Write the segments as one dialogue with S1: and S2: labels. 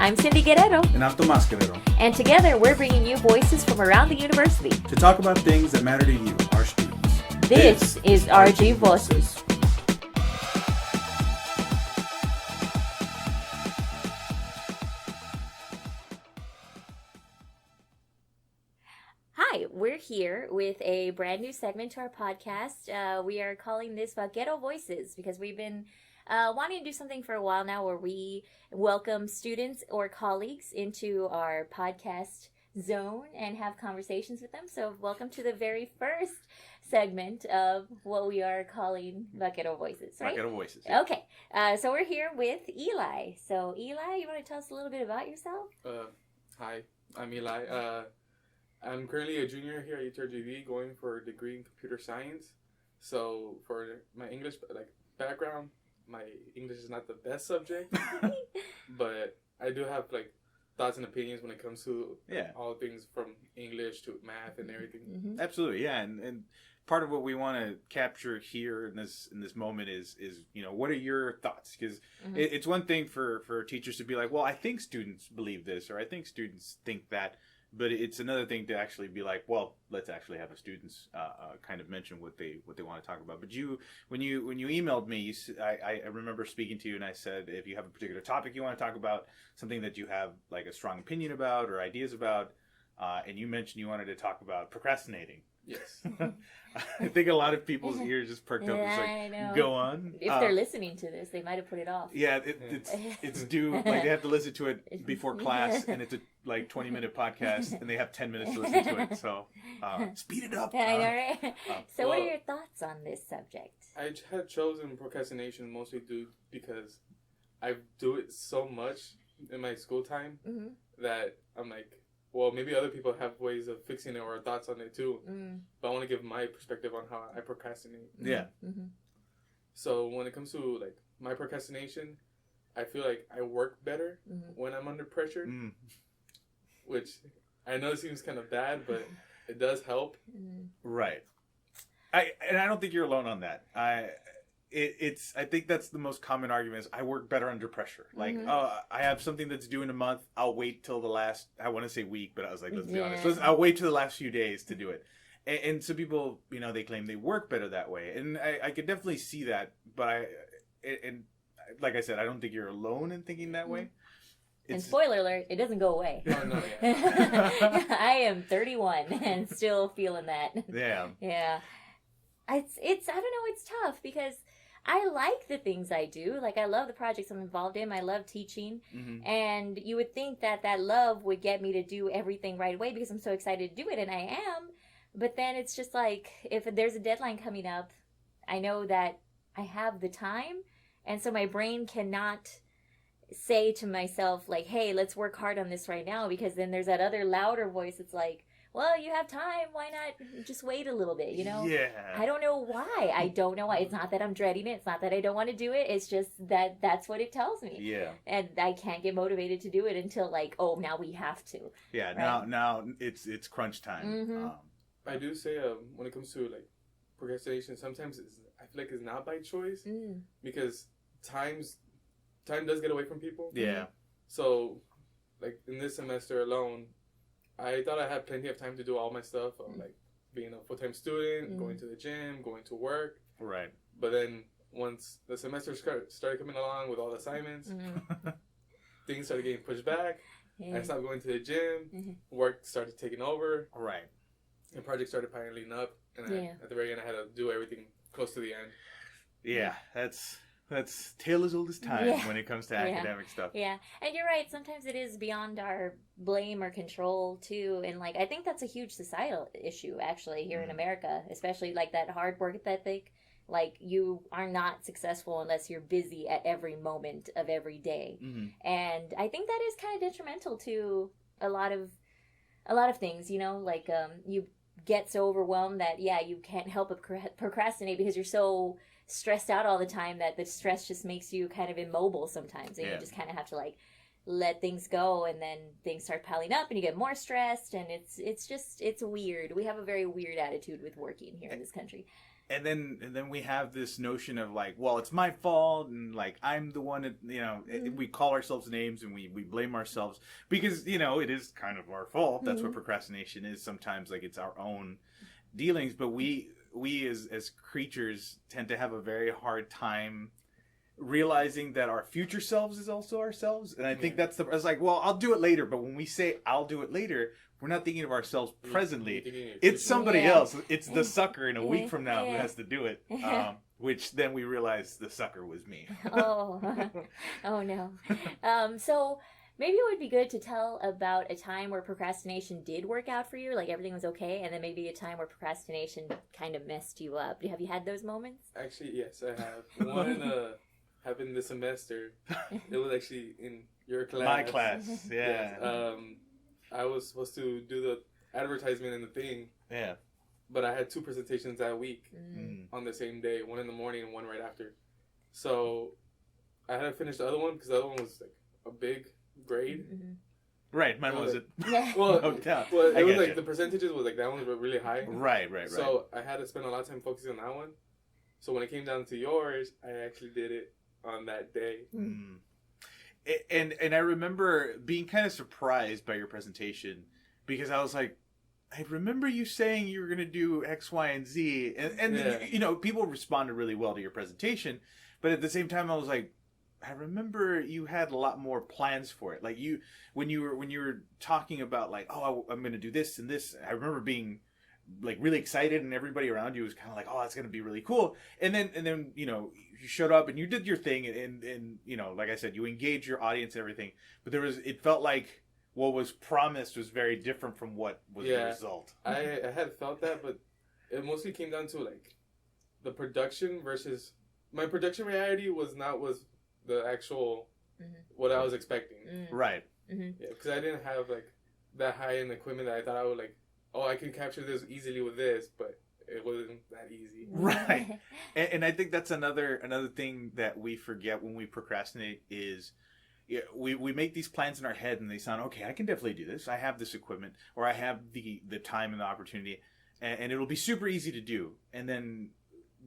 S1: I'm Cyndy Guerrero.
S2: And I'm Tomas Guerrero.
S1: And together we're bringing you voices from around the university
S2: to talk about things that matter to you, our students.
S1: This is RGVoces. Hi, we're here with a brand new segment to our podcast. We are calling this Vaquero Voices because we've been wanting to do something for a while now where we welcome students or colleagues into our podcast zone and have conversations with them. So welcome to the very first segment of what we are calling Vaquero Voices, right?
S2: Vaquero Voices. Yeah.
S1: Okay, so we're here with Eli. So Eli, you want to tell us a little bit about yourself?
S3: Hi, I'm Eli. I'm currently a junior here at UTRGV going for a degree in computer science. So for my English background, my English is not the best subject, but I do have thoughts and opinions when it comes to all things from English to math and everything.
S2: Mm-hmm. Absolutely, yeah, and part of what we want to capture here in this moment is what are your thoughts? Because it's one thing for teachers to be like, well, I think students believe this, or I think students think that. But it's another thing to actually be like, well, let's actually have the students kind of mention what they want to talk about. But when you emailed me, I remember speaking to you, and I said, if you have a particular topic you want to talk about, something that you have like a strong opinion about or ideas about, and you mentioned you wanted to talk about procrastinating.
S3: Yes.
S2: I think a lot of people's ears just perked up. It's like, go on.
S1: If they're listening to this, they might have put it off.
S2: Yeah, it's due. Like they have to listen to it before class, and it's a 20-minute podcast, and they have 10 minutes to listen to it. So speed it up.
S1: I know, right? So, what are your thoughts on this subject?
S3: I had chosen procrastination mostly because I do it so much in my school time that I'm like, well, maybe other people have ways of fixing it or thoughts on it too. But I want to give my perspective on how I procrastinate.
S2: Yeah.
S3: So when it comes to my procrastination, I feel like I work better when I'm under pressure, which I know seems kind of bad, but it does help.
S2: Right. I don't think you're alone on that. I think that's the most common argument is I work better under pressure. Like, I have something that's due in a month. I'll wait till the last, I want to say week, but I was like, let's be honest. I'll wait till the last few days to do it. And so people, they claim they work better that way. And I could definitely see that. But like I said, I don't think you're alone in thinking that way.
S1: And spoiler alert, it doesn't go away.
S3: Oh, no,
S1: I am 31 and still feeling that.
S2: Yeah.
S1: Yeah. It's I don't know, it's tough because I like the things I do. Like, I love the projects I'm involved in. I love teaching. And you would think that love would get me to do everything right away because I'm so excited to do it, and I am. But then it's just like, if there's a deadline coming up, I know that I have the time. And so my brain cannot say to myself, like, hey, let's work hard on this right now, because then there's that other louder voice that's like, well, you have time. Why not just wait a little bit,
S2: Yeah.
S1: I don't know why. I don't know why. It's not that I'm dreading it. It's not that I don't want to do it. It's just that that's what it tells me.
S2: Yeah.
S1: And I can't get motivated to do it until now we have to.
S2: Yeah,
S1: right?
S2: now it's crunch time.
S3: I do say when it comes to procrastination, sometimes I feel like it's not by choice because time does get away from people.
S2: Yeah.
S3: So in this semester alone, I thought I had plenty of time to do all my stuff, being a full-time student, going to the gym, going to work.
S2: Right.
S3: But then once the semester started coming along with all the assignments, things started getting pushed back. I stopped going to the gym. Work started taking over.
S2: Right.
S3: And projects started piling up. And at the very end, I had to do everything close to the end.
S2: Yeah, that's tale as old as time when it comes to academic stuff.
S1: Yeah, and you're right. Sometimes it is beyond our blame or control too, and I think that's a huge societal issue actually here in America, especially that hard work ethic. You are not successful unless you're busy at every moment of every day, and I think that is kind of detrimental to a lot of things. You get so overwhelmed that you can't help but procrastinate because you're so stressed out all the time that the stress just makes you kind of immobile sometimes, and you just kind of have to let things go, and then things start piling up and you get more stressed, and it's weird. We have a very weird attitude with working here in this country.
S2: and then we have this notion of like, well, it's my fault, and like I'm the one that, you know, we call ourselves names and we blame ourselves because, you know, it is kind of our fault. That's what procrastination is. Sometimes like it's our own dealings, but we as creatures tend to have a very hard time realizing that our future selves is also ourselves. And I think that's it's like, well, I'll do it later. But when we say I'll do it later, we're not thinking of ourselves presently. It's somebody else. It's the sucker in a week from now who has to do it. Which then we realize the sucker was me.
S1: Oh no. So maybe it would be good to tell about a time where procrastination did work out for you, like everything was okay, and then maybe a time where procrastination kind of messed you up. Have you had those moments?
S3: Actually, yes, I have. One happened this semester. It was actually in your class.
S2: My class, yeah.
S3: Yes. I was supposed to do the advertisement and the thing.
S2: Yeah.
S3: But I had 2 presentations that week on the same day, one in the morning and one right after. So I had to finish the other one because the other one was like a big grade.
S2: Right, mine wasn't.
S3: Well,
S2: no doubt.
S3: Well, it was like the percentages was like that one was really high.
S2: Right.
S3: So I had to spend a lot of time focusing on that one. So when it came down to yours, I actually did it on that day.
S2: And I remember being kind of surprised by your presentation because I was like, I remember you saying you were going to do X, Y, and Z. And you know, people responded really well to your presentation. But at the same time, I was like, I remember you had a lot more plans for it. Like when you were talking about like, oh, I'm going to do this and this. I remember being like really excited, and everybody around you was kind of like, oh, that's going to be really cool. And then you know, you showed up and you did your thing, and you know, like I said, you engaged your audience and everything. But it felt like what was promised was very different from what was the result.
S3: I had felt that, but it mostly came down to like the production versus my production reality was the actual what I was expecting.
S2: Right.
S3: Yeah, because I didn't have like that high end equipment that I thought I would like. Oh, I can capture this easily with this, but it wasn't that easy.
S2: Right. And I think that's another thing that we forget when we procrastinate is we make these plans in our head and they sound, okay, I can definitely do this. I have this equipment, or I have the time and the opportunity, and it'll be super easy to do. And then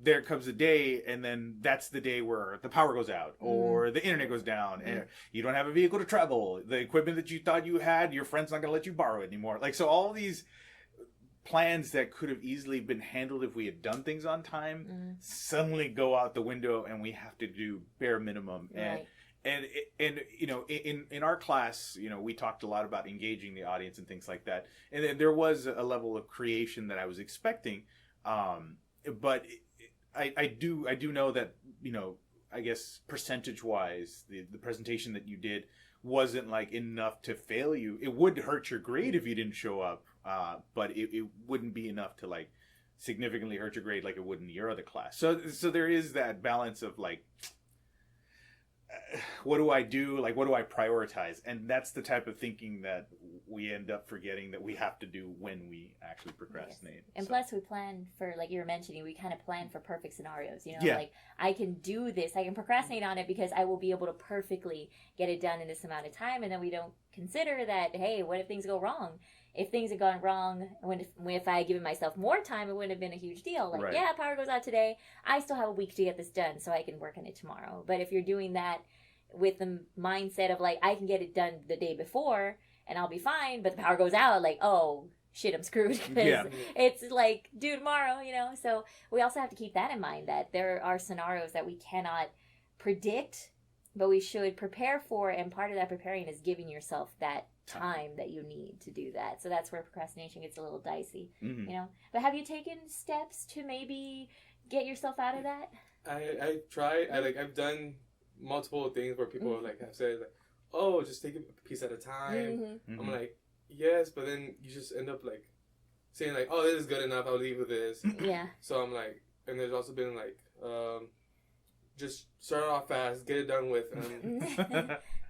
S2: there comes a day, and then that's the day where the power goes out or the internet goes down and you don't have a vehicle to travel. The equipment that you thought you had, your friend's not going to let you borrow it anymore. Like, so all these plans that could have easily been handled if we had done things on time suddenly go out the window, and we have to do bare minimum.
S1: Right.
S2: And you know, in our class, you know, we talked a lot about engaging the audience and things like that. And then there was a level of creation that I was expecting, but I do know that, you know, I guess percentage wise, the presentation that you did wasn't like enough to fail you. It would hurt your grade if you didn't show up, but it wouldn't be enough to like significantly hurt your grade like it would in your other class. So there is that balance of like, what do I do? Like, what do I prioritize? And that's the type of thinking that we end up forgetting that we have to do when we actually procrastinate.
S1: Yes. And plus we plan for, like you were mentioning, we kind of plan for perfect scenarios, you know, like I can do this, I can procrastinate on it because I will be able to perfectly get it done in this amount of time. And then we don't consider that, hey, what if things go wrong? If things had gone wrong, if I had given myself more time, it wouldn't have been a huge deal. Like, yeah, power goes out today. I still have a week to get this done, so I can work on it tomorrow. But if you're doing that with the mindset of, like, I can get it done the day before, and I'll be fine, but the power goes out, like, oh, shit, I'm screwed. Because it's like, due tomorrow, you know? So we also have to keep that in mind, that there are scenarios that we cannot predict, but we should prepare for, and part of that preparing is giving yourself that time that you need to do that. So that's where procrastination gets a little dicey, you know. But have you taken steps to maybe get yourself out of that?
S3: I tried. I've done multiple things where people like have said like, oh, just take a piece at a time. I'm like, yes, but then you just end up like saying like, oh, this is good enough, I'll leave with this. So I'm like, and there's also been like, just start off fast, get it done with.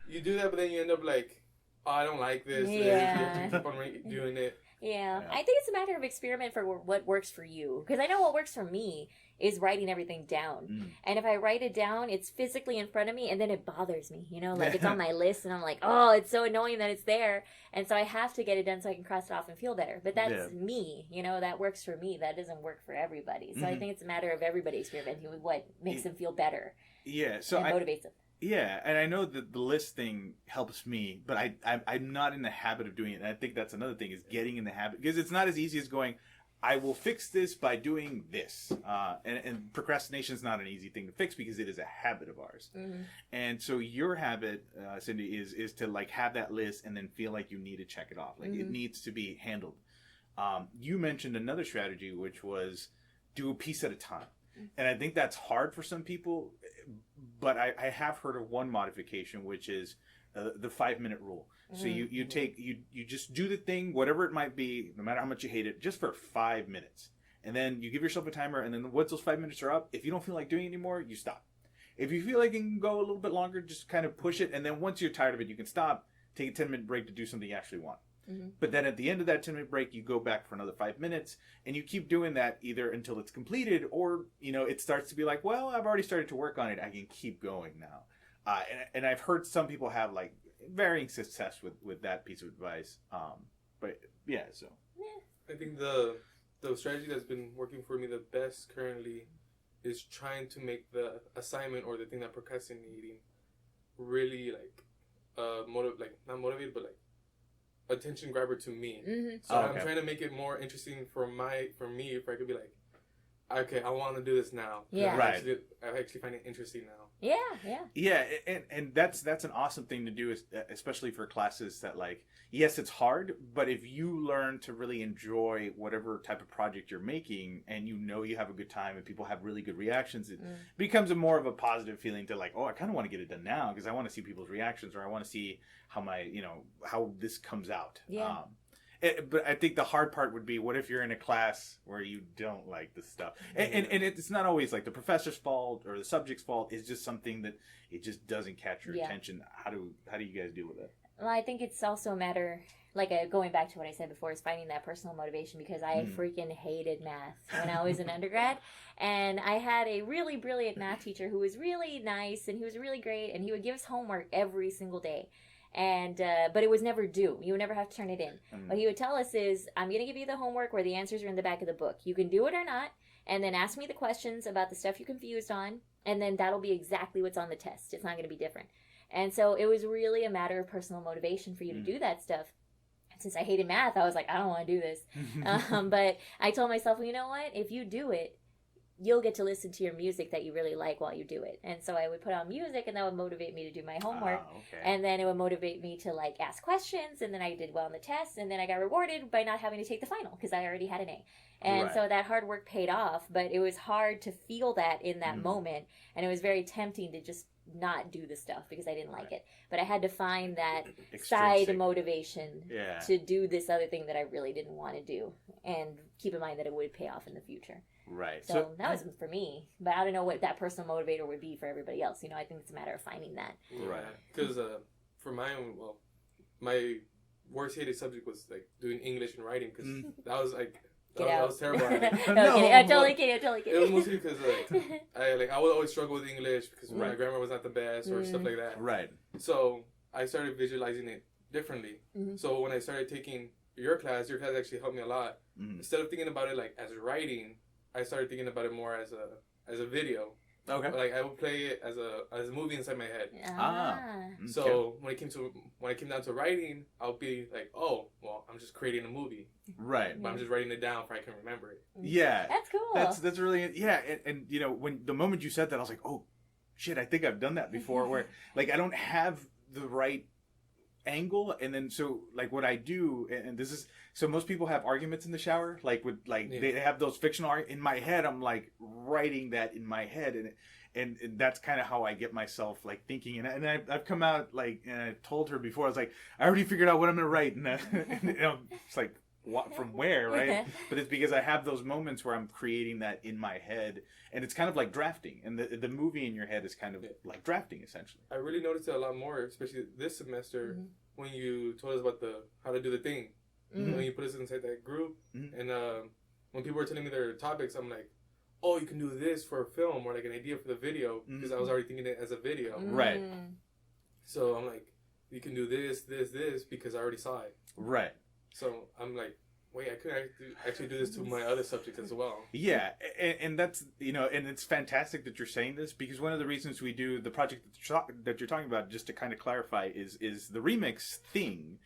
S3: You do that, but then you end up like, oh, I don't like this. You have to keep on doing it.
S1: Yeah, I think it's a matter of experiment for what works for you. Because I know what works for me is writing everything down. And if I write it down, it's physically in front of me, and then it bothers me. You know, like it's on my list, and I'm like, oh, it's so annoying that it's there. And so I have to get it done so I can cross it off and feel better. But that's me. You know, that works for me. That doesn't work for everybody. So I think it's a matter of everybody experimenting with what makes them feel better.
S2: Yeah, so
S1: and motivates them.
S2: Yeah, and I know that the list thing helps me, but I'm not in the habit of doing it. And I think that's another thing, is getting in the habit. Because it's not as easy as going, I will fix this by doing this. And procrastination is not an easy thing to fix because it is a habit of ours. And so your habit, Cyndy, is to like have that list and then feel like you need to check it off. Like it needs to be handled. You mentioned another strategy, which was do a piece at a time. And I think that's hard for some people, but I have heard of one modification, which is the 5-minute rule. So you just do the thing, whatever it might be, no matter how much you hate it, just for 5 minutes. And then you give yourself a timer, and then once those 5 minutes are up, if you don't feel like doing it anymore, you stop. If you feel like you can go a little bit longer, just kind of push it. And then once you're tired of it, you can stop, take a 10-minute break to do something you actually want. But then at the end of that 10-minute break, you go back for another 5 minutes, and you keep doing that either until it's completed, or it starts to be like, well, I've already started to work on it. I can keep going now. And I've heard some people have like varying success with that piece of advice. But yeah, so
S3: I think the strategy that's been working for me the best currently is trying to make the assignment or the thing that I'm procrastinating really like not motivated, but like attention grabber to me. So I'm trying to make it more interesting for me, if I could be like, okay, I want to do this now.
S1: Yeah.
S3: I actually find it interesting now.
S2: Yeah, and that's an awesome thing to do, especially for classes that, like, yes, it's hard, but if you learn to really enjoy whatever type of project you're making, and you have a good time and people have really good reactions, it becomes more of a positive feeling to like, oh, I kind of want to get it done now because I want to see people's reactions, or I want to see how how this comes out. But I think the hard part would be, what if you're in a class where you don't like this stuff? And it's not always like the professor's fault or the subject's fault. It's just something that it just doesn't catch your attention. How do you guys deal with it?
S1: Well, I think it's also a matter, like going back to what I said before, is finding that personal motivation, because I freaking hated math when I was an undergrad. And I had a really brilliant math teacher who was really nice, and he was really great, and he would give us homework every single day. And but it was never due. You would never have to turn it in. What he would tell us is, I'm going to give you the homework where the answers are in the back of the book. You can do it or not, and then ask me the questions about the stuff you're confused on, and then that'll be exactly what's on the test. It's not going to be different. And so it was really a matter of personal motivation for you to do that stuff. Since I hated math, I was like, I don't want to do this. But I told myself, well, you know what? If you do it, you'll get to listen to your music that you really like while you do it. And so I would put on music, and that would motivate me to do my homework. And then it would motivate me to like ask questions, and then I did well on the test, and then I got rewarded by not having to take the final because I already had an A. And so that hard work paid off, but it was hard to feel that in that moment, and it was very tempting to just not do the stuff because I didn't like it. But I had to find that side motivation to do this other thing that I really didn't want to do, and keep in mind that it would pay off in the future. So that was for me, but I don't know what that personal motivator would be for everybody else. I think it's a matter of finding that.
S3: Because for my my worst hated subject was like doing English and writing, because that was like that was terrible.
S1: I'm totally kidding.
S3: It was mostly because I would always struggle with English because my grammar was not the best or stuff like that. So I started visualizing it differently. So when I started taking your class actually helped me a lot. Instead of thinking about it like as writing, I started thinking about it more as a video. Like I would play it as a movie inside my head. So when it came down to writing, I'll be like, oh, well, I'm just creating a movie. But I'm just writing it down so I can remember it.
S1: That's cool.
S2: That's really and when the moment you said that, I was like, oh shit, I think I've done that before, where like I don't have the right angle, and then so like what I do, and this is, so most people have arguments in the shower, like with like they have those fictional in my head. I'm like writing that in my head, and that's kind of how I get myself like thinking, and I've come out like, and I told her before, I was like, I already figured out what I'm gonna write, and it's like, what, from where, right? But it's because I have those moments where I'm creating that in my head, and it's kind of like drafting, and the movie in your head is kind of like drafting, essentially.
S3: I really noticed it a lot more, especially this semester, when you told us about how to do the thing. And then you put us inside that group, and when people were telling me their topics, I'm like, oh, you can do this for a film or like an idea for the video, because I was already thinking it as a video.
S2: Right.
S3: So I'm like, you can do this, because I already saw it.
S2: Right.
S3: So I'm like, wait, I could actually do this to my other subjects as well.
S2: Yeah, and that's, and it's fantastic that you're saying this, because one of the reasons we do the project that you're talking about, just to kind of clarify, is the remix thing.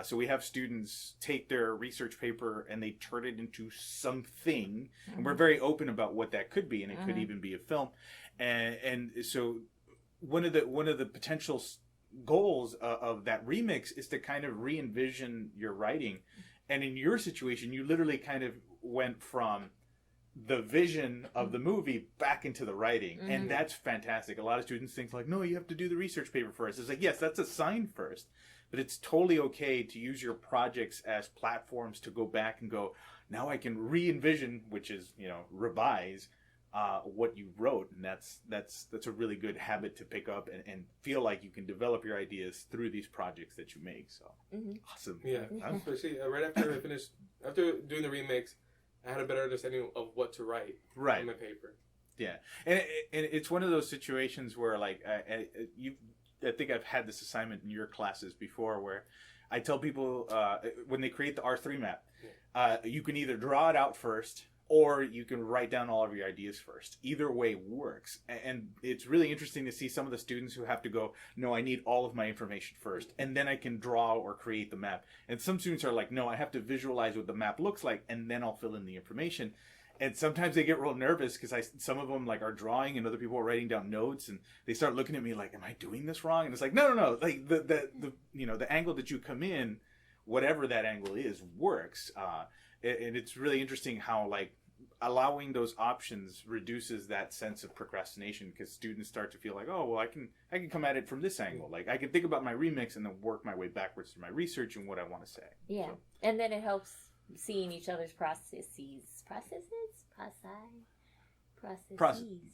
S2: So we have students take their research paper and they turn it into something, and we're very open about what that could be, and it could even be a film. And so one of the potential goals of that remix is to kind of re-envision your writing. And in your situation, you literally kind of went from the vision of the movie back into the writing. And that's fantastic. A lot of students think like, no, you have to do the research paper first. It's like, yes, that's assigned first. But it's totally okay to use your projects as platforms to go back and go, now I can re-envision, which is, revise what you wrote. And that's a really good habit to pick up and feel like you can develop your ideas through these projects that you make. So awesome.
S3: Yeah, especially right after I finished, after doing the remix, I had a better understanding of what to write on my paper.
S2: Yeah, and it's one of those situations where like I think I've had this assignment in your classes before, where I tell people when they create the R3 map, you can either draw it out first, or you can write down all of your ideas first. Either way works. And it's really interesting to see some of the students who have to go, no, I need all of my information first, and then I can draw or create the map. And some students are like, no, I have to visualize what the map looks like, and then I'll fill in the information. And sometimes they get real nervous because some of them like are drawing and other people are writing down notes, and they start looking at me like, am I doing this wrong? And it's like, no. Like the angle that you come in, whatever that angle is, works. And it's really interesting how like allowing those options reduces that sense of procrastination, because students start to feel like, oh, well, I can come at it from this angle. Like I can think about my remix and then work my way backwards through my research and what I want to say.
S1: Yeah.
S2: So.
S1: And then it helps seeing each other's processes.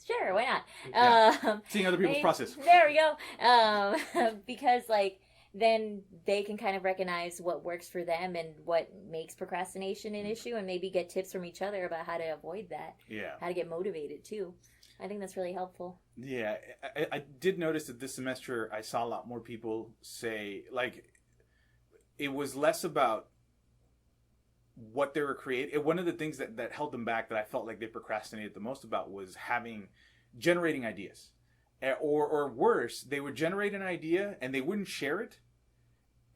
S1: Sure, why not?
S2: Yeah. Seeing other people's process.
S1: There we go. Because like then they can kind of recognize what works for them and what makes procrastination an issue, and maybe get tips from each other about how to avoid that.
S2: Yeah. How
S1: to get motivated too. I think that's really helpful.
S2: Yeah, I did notice that this semester I saw a lot more people say, like, it was less about what they were creating. One of the things that held them back, that I felt like they procrastinated the most about, was generating ideas. Or worse, they would generate an idea and they wouldn't share it.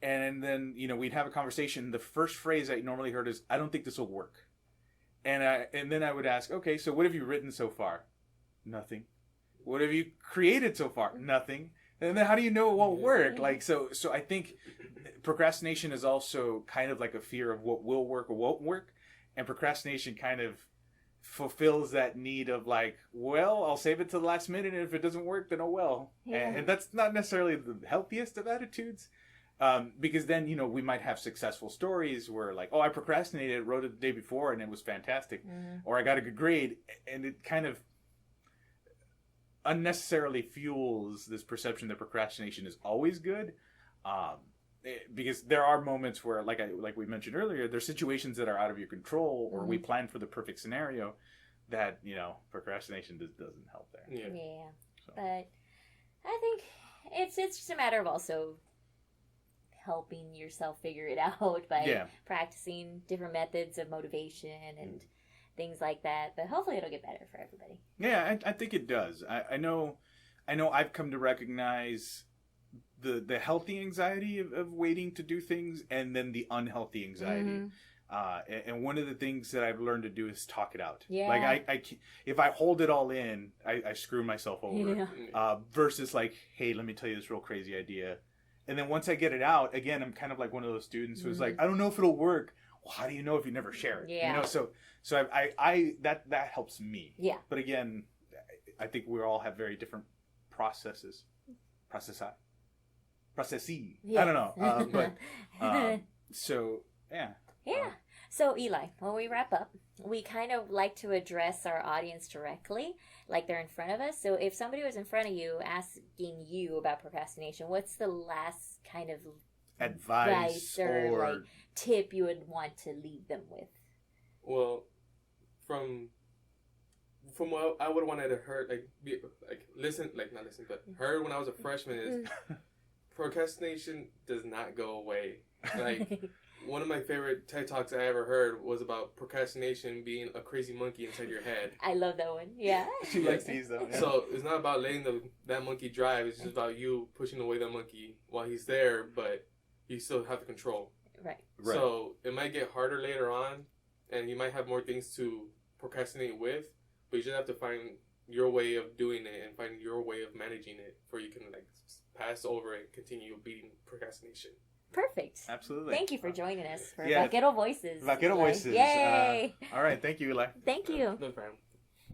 S2: And then, we'd have a conversation. The first phrase I normally heard is, I don't think this will work. And then I would ask, okay, so what have you written so far? Nothing. What have you created so far? Nothing. And then how do you know it won't work? Like, so I think procrastination is also kind of like a fear of what will work or won't work. And procrastination kind of fulfills that need of like, well, I'll save it to the last minute, and if it doesn't work, then oh well. Yeah. And that's not necessarily the healthiest of attitudes. Because then, we might have successful stories where like, oh, I procrastinated, wrote it the day before, and it was fantastic. Or I got a good grade, and it kind of unnecessarily fuels this perception that procrastination is always good. Because there are moments where, like we mentioned earlier, there's situations that are out of your control, or we plan for the perfect scenario that, procrastination doesn't help there.
S1: Yeah. So. But I think it's just a matter of also helping yourself figure it out by practicing different methods of motivation and things like that. But hopefully it'll get better for everybody.
S2: Yeah, I think it does. I know I've come to recognize the healthy anxiety of waiting to do things, and then the unhealthy anxiety. And one of the things that I've learned to do is talk it out. Yeah. Like if I hold it all in, I screw myself over. Yeah. Versus like, hey, let me tell you this real crazy idea. And then once I get it out, again, I'm kind of like one of those students who's like, I don't know if it'll work. Well, how do you know if you never share it? Yeah. So I that helps me. Yeah. But again, I think we all have very different processes. Processes. Yes. I don't know. But so yeah.
S1: Yeah. So Eli, when we wrap up, we kind of like to address our audience directly, like they're in front of us. So if somebody was in front of you asking you about procrastination, what's the last kind of
S2: advice
S1: or
S2: or
S1: like tip you would want to leave them with?
S3: Well, from what I would want to heard, not listen, but heard when I was a freshman is procrastination does not go away. Like, one of my favorite TED Talks I ever heard was about procrastination being a crazy monkey inside your head.
S1: I love that one. Yeah.
S2: She likes these though. Yeah.
S3: So it's not about letting that monkey drive. It's just about you pushing away that monkey while he's there, but you still have the control.
S1: Right.
S3: So it might get harder later on, and you might have more things to procrastinate with, but you just have to find your way of doing it and find your way of managing it before you can like pass over and continue beating procrastination.
S1: Perfect.
S2: Absolutely.
S1: Thank you for joining us for
S2: Yeah.
S1: Vaquero Voices.
S2: Vaquero Voices.
S1: Yay!
S2: All right. Thank you, Eli.
S1: Thank you.
S3: No problem.